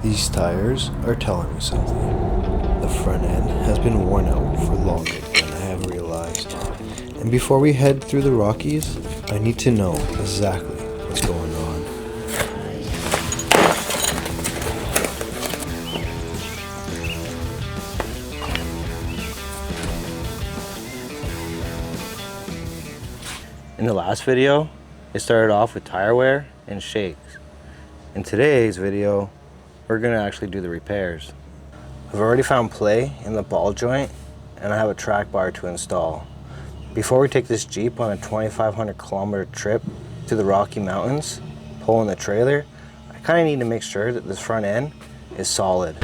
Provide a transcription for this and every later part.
These tires are telling me something. The front end has been worn out for longer than I have realized. And before we head through the Rockies, I need to know exactly what's going on. In the last video, it started off with tire wear and shakes. In today's video, we're gonna actually do the repairs. I've already found play in the ball joint and I have a track bar to install. Before we take this Jeep on a 2,500 kilometer trip to the Rocky Mountains, pulling the trailer, I kinda need to make sure that this front end is solid.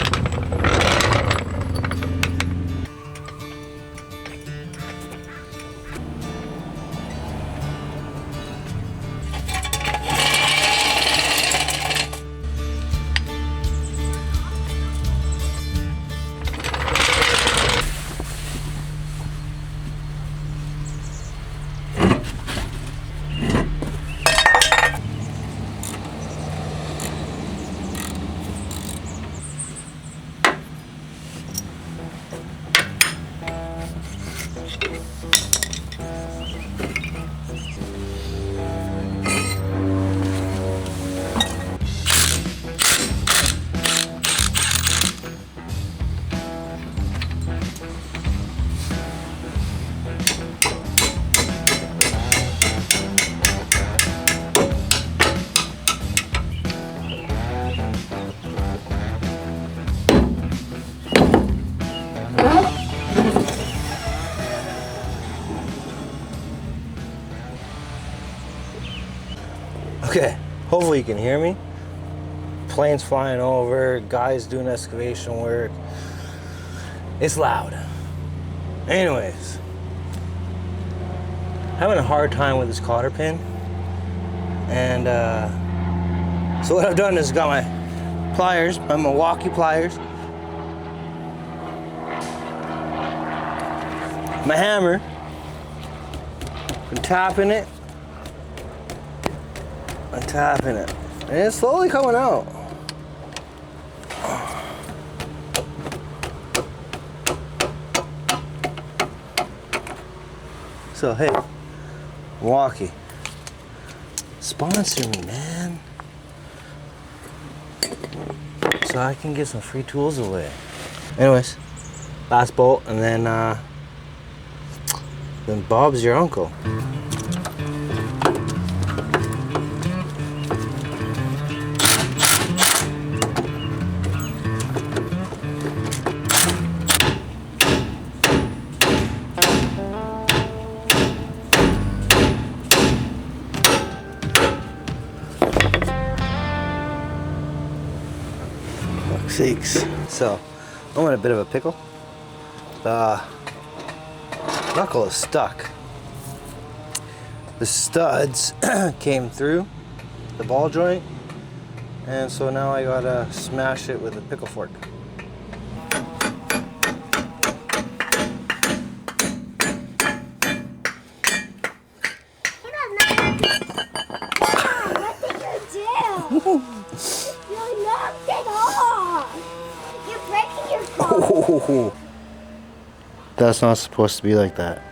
Okay, hopefully you can hear me. Planes flying over, guys doing excavation work. It's loud. Anyways, having a hard time with this cotter pin. And so what I've done is got my pliers, my Milwaukee pliers, my hammer, been tapping it. I'm tapping it, and it's slowly coming out. So hey, Milwaukee, sponsor me, man, so I can get some free tools away. Anyways, last bolt, and then Bob's your uncle. 6. So I'm in a bit of a pickle. The knuckle is stuck. The studs came through the ball joint, and so now I gotta smash it with a pickle fork. You knocked it off! You're breaking your phone! Oh, that's not supposed to be like that.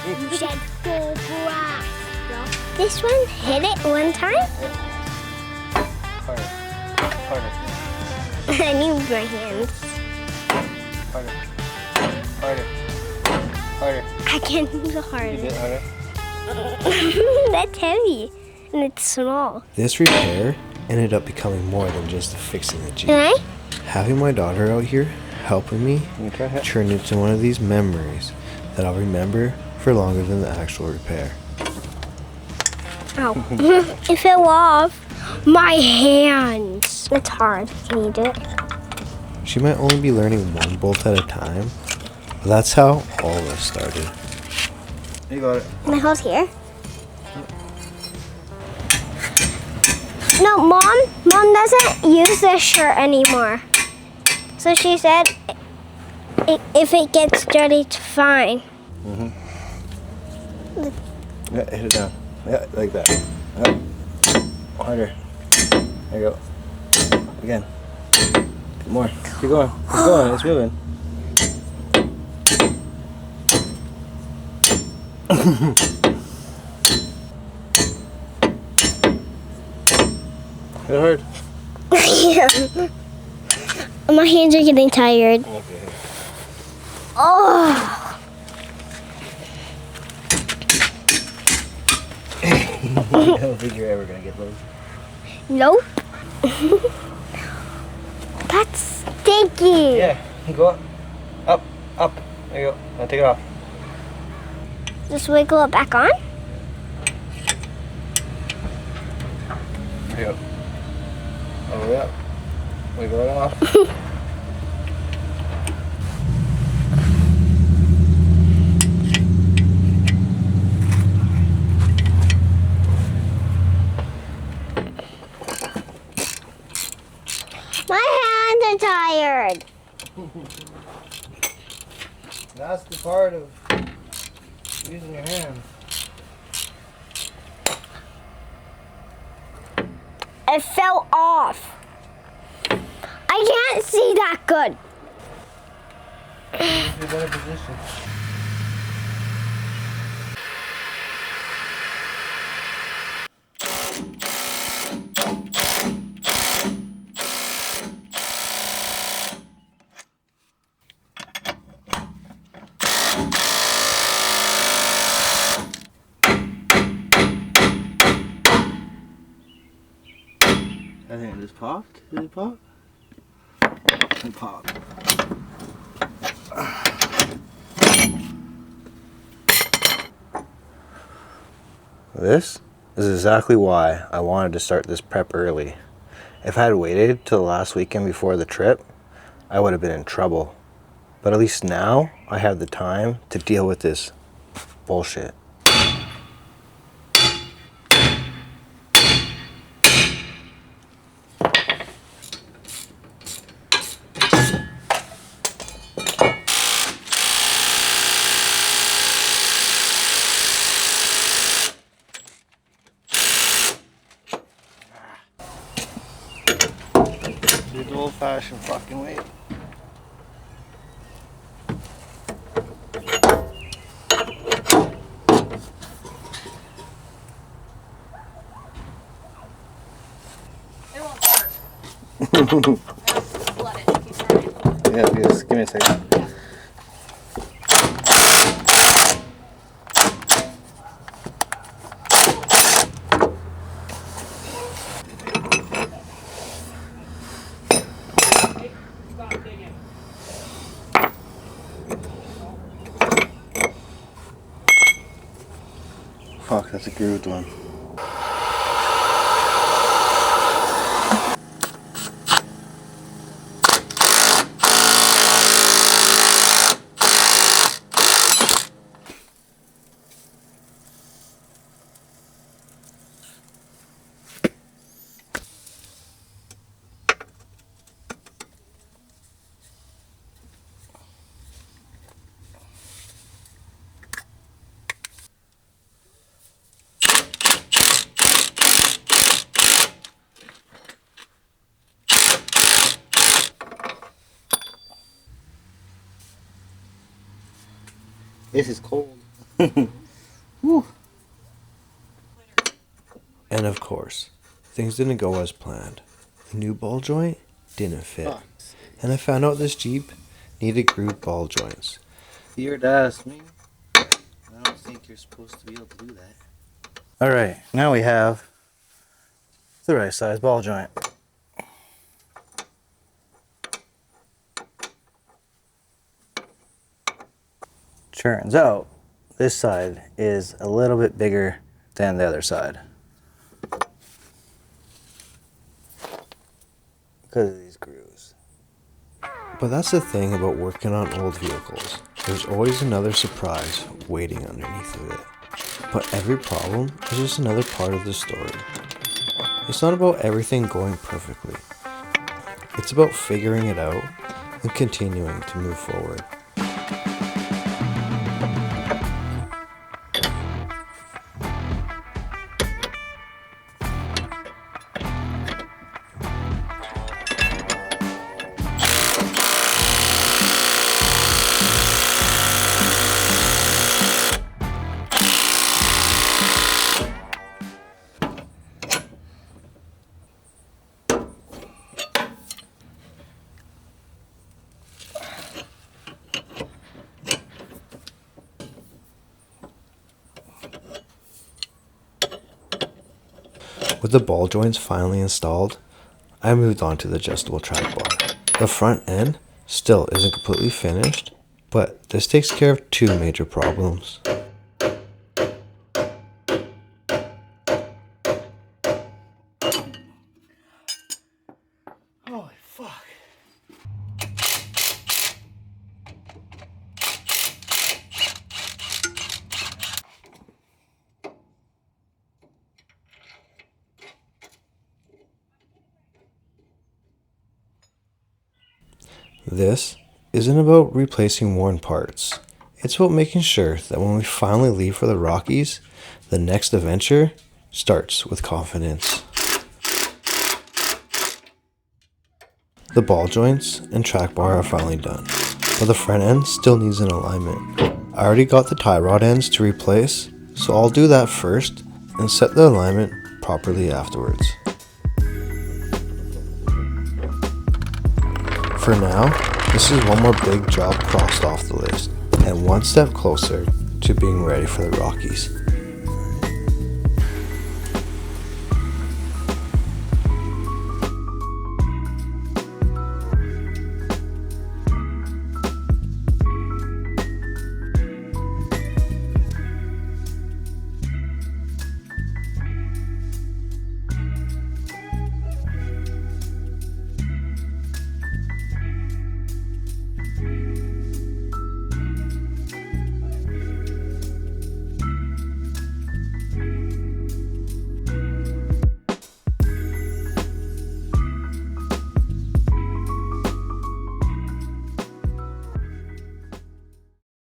You said full blast. This one hit it one time? Harder. Harder. I need my hands. Harder. Harder. Harder. I can't do You harder. did harder? That's heavy. And it's small. This repair ended up becoming more than just fixing the Jeep. Can I? Having my daughter out here helping me Okay. turned into one of these memories that I'll remember for longer than the actual repair. Ow. It fell off my hands. It's hard. Can you do it? She might only be learning one bolt at a time, but that's how all of us started. You got it. My hole's here. No, Mom doesn't use this shirt anymore. So she said if it gets dirty, it's fine. Yeah, hit it down. Yeah, like that. Yeah. Harder. There you go. Again. More. Keep going. Keep going. It's moving. It hurt. Yeah. My hands are getting tired. Okay. Oh. I don't think you're ever gonna get those. Nope. That's stinky. Yeah. Go up. Up. Up. There you go. Now take it off. Just wiggle it back on. There you go. All the way up. Wiggle it off. My hands are tired. That's the part of using your hands. It fell off. I can't see that good. It's a better position. I think it just popped. Did it pop? It popped. This is exactly why I wanted to start this prep early. If I had waited till the last weekend before the trip, I would have been in trouble. But at least now I have the time to deal with this bullshit. Do the old-fashioned fucking way. It won't hurt. Just let it. Keep trying. Yeah, just give me a second. Stop digging. Fuck, that's a grooved one. This is cold. Whew. And of course, things didn't go as planned. The new ball joint didn't fit. And I found out this Jeep needed grooved ball joints. You're to ask me. I don't think you're supposed to be able to do that. Alright, now we have the right size ball joint. Turns out this side is a little bit bigger than the other side because of these grooves. But that's the thing about working on old vehicles. There's always another surprise waiting underneath of it. But every problem is just another part of the story. It's not about everything going perfectly. It's about figuring it out and continuing to move forward. With the ball joints finally installed, I moved on to the adjustable track bar. The front end still isn't completely finished, but this takes care of two major problems. Holy fuck. This isn't about replacing worn parts. It's about making sure that when we finally leave for the Rockies, the next adventure starts with confidence. The ball joints and track bar are finally done, but the front end still needs an alignment. I already got the tie rod ends to replace, so I'll do that first and set the alignment properly afterwards. For now, this is one more big job crossed off the list, and one step closer to being ready for the Rockies.